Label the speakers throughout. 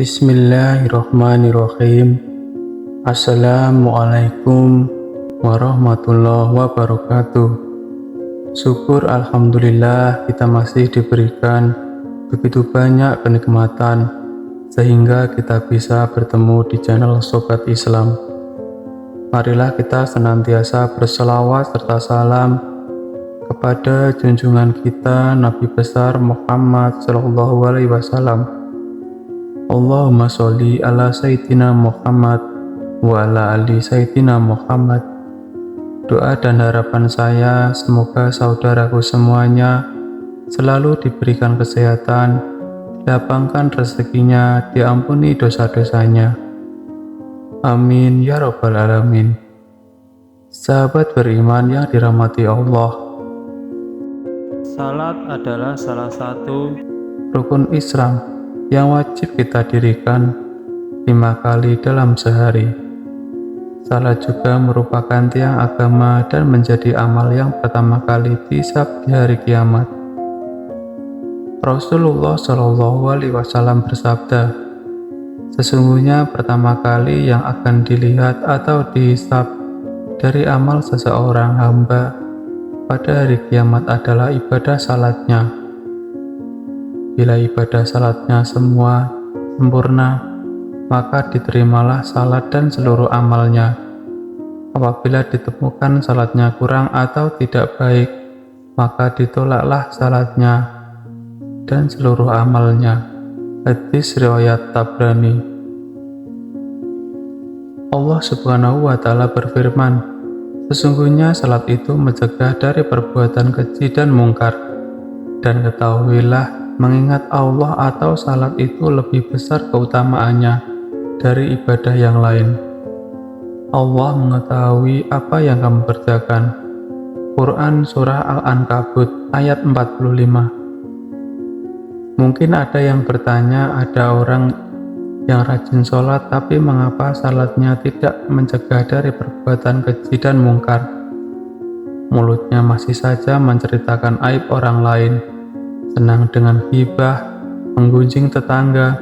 Speaker 1: Bismillahirrahmanirrahim. Assalamualaikum warahmatullahi wabarakatuh. Syukur alhamdulillah kita masih diberikan begitu banyak kenikmatan sehingga kita bisa bertemu di channel Sobat Islam. Marilah kita senantiasa berselawat serta salam kepada junjungan kita Nabi besar Muhammad SAW. Allahumma sholli ala Sayyidina Muhammad wa ala ali Sayyidina Muhammad. Doa dan harapan saya semoga saudaraku semuanya selalu diberikan kesehatan, dilapangkan rezekinya, diampuni dosa-dosanya. Amin ya rabbal alamin. Sahabat beriman yang dirahmati Allah, salat adalah salah satu rukun Islam yang wajib kita dirikan 5 kali dalam sehari. Salat juga merupakan tiang agama dan menjadi amal yang pertama kali dihisab di hari kiamat. Rasulullah SAW bersabda, sesungguhnya pertama kali yang akan dilihat atau dihisab dari amal seseorang hamba pada hari kiamat adalah ibadah salatnya. Bila ibadah salatnya semua sempurna, maka diterimalah salat dan seluruh amalnya. Apabila ditemukan salatnya kurang atau tidak baik, maka ditolaklah salatnya dan seluruh amalnya. Hadis riwayat Tabrani. Allah Subhanahu wa Ta'ala berfirman, sesungguhnya salat itu mencegah dari perbuatan keji dan mungkar, dan ketahuilah mengingat Allah atau salat itu lebih besar keutamaannya dari ibadah yang lain. Allah mengetahui apa yang kamu kerjakan. Quran Surah Al-Ankabut ayat 45. Mungkin ada yang bertanya, ada orang yang rajin sholat tapi mengapa salatnya tidak mencegah dari perbuatan keji dan mungkar? Mulutnya masih saja menceritakan aib orang lain, senang dengan ghibah, menggunjing tetangga,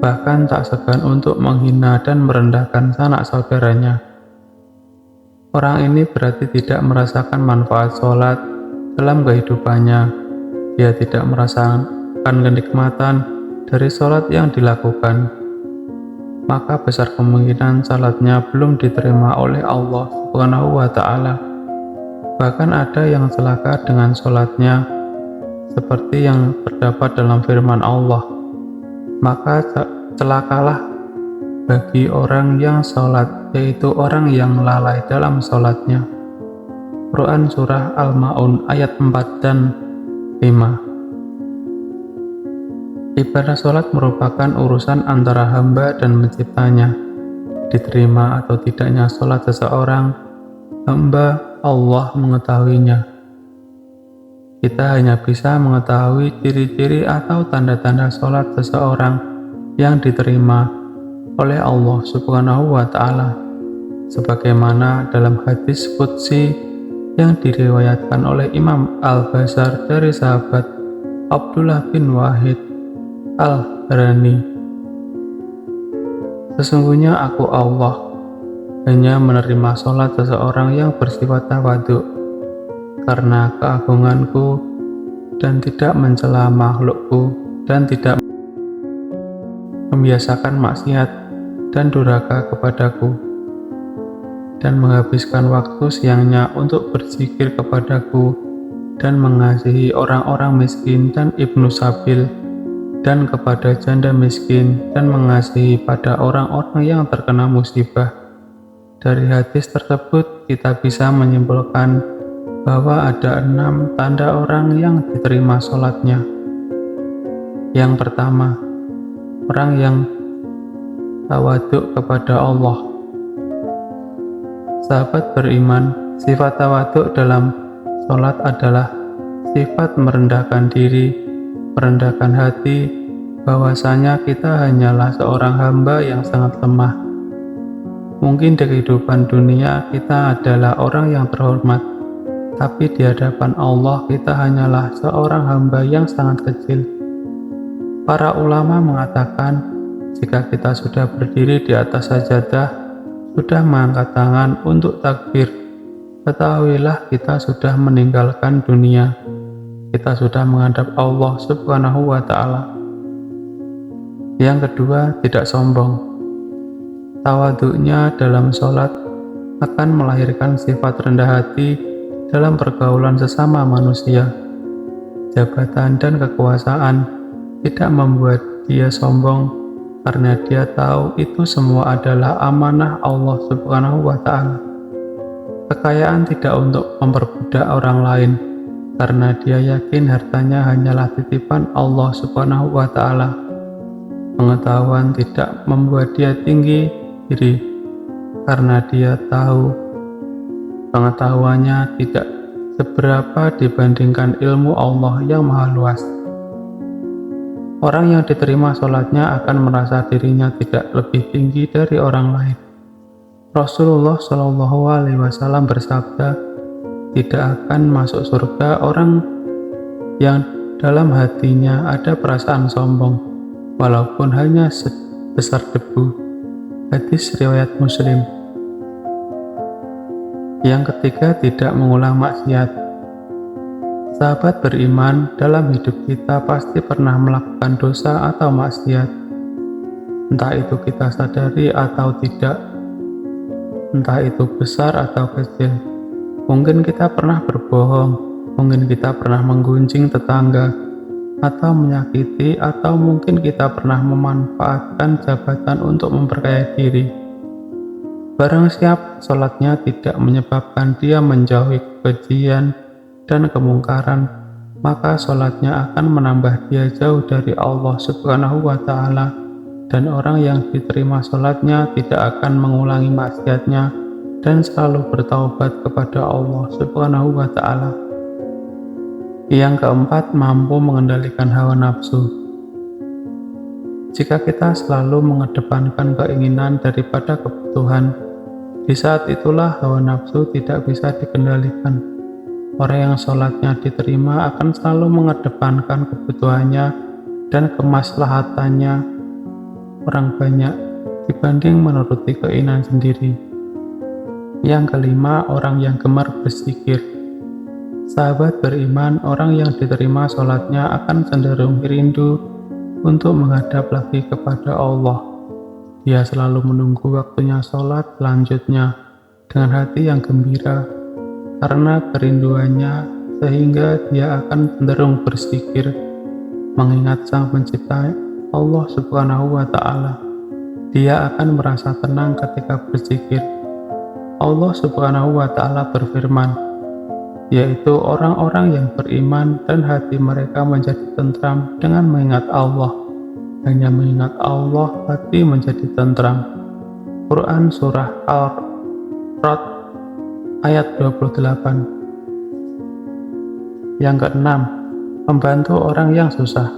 Speaker 1: bahkan tak segan untuk menghina dan merendahkan sanak saudaranya. Orang ini berarti tidak merasakan manfaat sholat dalam kehidupannya. Dia tidak merasakan kenikmatan dari sholat yang dilakukan. Maka besar kemungkinan salatnya belum diterima oleh Allah Subhanahu wa Ta'ala. Bahkan ada yang celaka dengan sholatnya, seperti yang terdapat dalam firman Allah, maka celakalah bagi orang yang sholat, yaitu orang yang lalai dalam sholatnya. Quran Surah Al-Ma'un ayat 4 dan 5. Ibadah sholat merupakan urusan antara hamba dan penciptanya. Diterima atau tidaknya sholat seseorang, hamba Allah mengetahuinya. Kita hanya bisa mengetahui ciri-ciri atau tanda-tanda sholat seseorang yang diterima oleh Allah Subhanahu wa Ta'ala, sebagaimana dalam hadis qudsi yang diriwayatkan oleh Imam Al-Bazar dari sahabat Abdullah bin Wahid Al-Harani. Sesungguhnya aku Allah hanya menerima sholat seseorang yang bersifat tawadhu karena keagunganku dan tidak mencela makhlukku dan tidak membiasakan maksiat dan durhaka kepadaku dan menghabiskan waktu siangnya untuk berzikir kepadaku dan mengasihi orang-orang miskin dan ibnu sabil dan kepada janda miskin dan mengasihi pada orang-orang yang terkena musibah. Dari hadis tersebut kita bisa menyimpulkan bahwa ada 6 tanda orang yang diterima sholatnya. Yang pertama, orang yang tawaduk kepada Allah. Sahabat beriman, sifat tawaduk dalam sholat adalah sifat merendahkan diri, merendahkan hati, bahwasanya kita hanyalah seorang hamba yang sangat lemah. Mungkin di kehidupan dunia kita adalah orang yang terhormat, tapi di hadapan Allah kita hanyalah seorang hamba yang sangat kecil. Para ulama mengatakan Jika kita sudah berdiri di atas sajadah, sudah mengangkat tangan untuk takbir, ketahuilah kita sudah meninggalkan dunia. Kita sudah menghadap Allah Subhanahu wa Ta'ala. Yang kedua, tidak sombong. Tawadhu'nya dalam sholat akan melahirkan sifat rendah hati dalam pergaulan sesama manusia. Jabatan dan kekuasaan tidak membuat dia sombong karena dia tahu itu semua adalah amanah Allah Subhanahu wa Ta'ala. Kekayaan tidak untuk memperbudak orang lain karena dia yakin hartanya hanyalah titipan Allah Subhanahu wa Ta'ala. Pengetahuan tidak membuat dia tinggi diri karena dia tahu pengetahuannya tidak seberapa dibandingkan ilmu Allah yang maha luas. Orang yang diterima sholatnya akan merasa dirinya tidak lebih tinggi dari orang lain. Rasulullah Shallallahu Alaihi Wasallam bersabda, tidak akan masuk surga orang yang dalam hatinya ada perasaan sombong, walaupun hanya sebesar debu. Hadis riwayat Muslim. Yang ketiga, tidak mengulang maksiat. Sahabat beriman, dalam hidup kita pasti pernah melakukan dosa atau maksiat. Entah itu kita sadari atau tidak, entah itu besar atau kecil. Mungkin kita pernah berbohong, mungkin kita pernah menggunjing tetangga, atau menyakiti, atau mungkin kita pernah memanfaatkan jabatan untuk memperkaya diri. Barang siapa sholatnya tidak menyebabkan dia menjauhi kekejian dan kemungkaran, maka sholatnya akan menambah dia jauh dari Allah Subhanahu wa Ta'ala, dan orang yang diterima sholatnya tidak akan mengulangi maksiatnya dan selalu bertaubat kepada Allah Subhanahu wa Ta'ala. Yang keempat, mampu mengendalikan hawa nafsu. Jika kita selalu mengedepankan keinginan daripada kebutuhan, di saat itulah hawa nafsu tidak bisa dikendalikan. Orang yang sholatnya diterima akan selalu mengedepankan kebutuhannya dan kemaslahatannya orang banyak dibanding menuruti keinginan sendiri. Yang kelima, orang yang gemar berzikir. Sahabat beriman, orang yang diterima sholatnya akan cenderung rindu untuk menghadap lagi kepada Allah. Dia selalu menunggu waktunya sholat selanjutnya dengan hati yang gembira karena kerinduannya, sehingga dia akan cenderung berzikir, mengingat Sang Pencipta Allah Subhanahu wa Ta'ala. Dia akan merasa tenang ketika berzikir. Allah Subhanahu wa Ta'ala berfirman, yaitu orang-orang yang beriman dan hati mereka menjadi tentram dengan mengingat Allah. Hanya mengingat Allah, hati menjadi tentram. Quran Surah Al-Ra'd ayat 28. Yang keenam, membantu orang yang susah.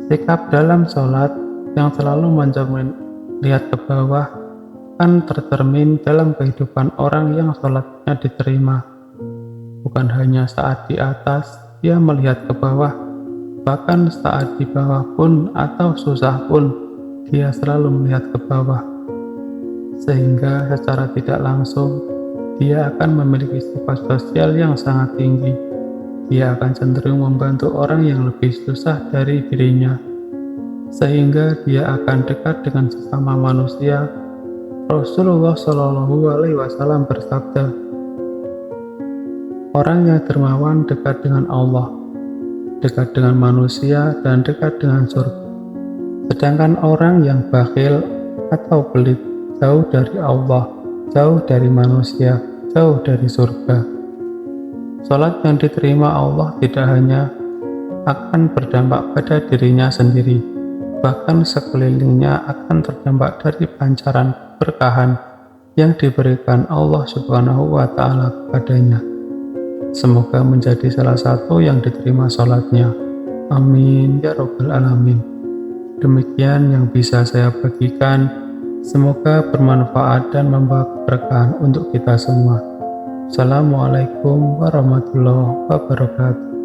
Speaker 1: Sikap dalam sholat yang selalu mencermin lihat ke bawah akan tercermin dalam kehidupan orang yang sholatnya diterima. Bukan hanya saat di atas dia melihat ke bawah, bahkan saat di bawah pun atau susah pun dia selalu melihat ke bawah. Sehingga secara tidak langsung dia akan memiliki sifat sosial yang sangat tinggi. Dia akan cenderung membantu orang yang lebih susah dari dirinya, sehingga dia akan dekat dengan sesama manusia. Rasulullah Shallallahu Alaihi Wasallam bersabda, orang yang dermawan dekat dengan Allah, dekat dengan manusia, dan dekat dengan surga. Sedangkan orang yang bakhil atau pelit jauh dari Allah, jauh dari manusia, jauh dari surga. Salat yang diterima Allah tidak hanya akan berdampak pada dirinya sendiri, bahkan sekelilingnya akan terdampak dari pancaran keberkahan yang diberikan Allah Subhanahu wa Ta'ala kepadanya. Semoga menjadi salah satu yang diterima salatnya. Amin ya Rabbal Alamin. Demikian yang bisa saya bagikan. Semoga bermanfaat dan membawa keberkahan untuk kita semua. Assalamualaikum warahmatullahi wabarakatuh.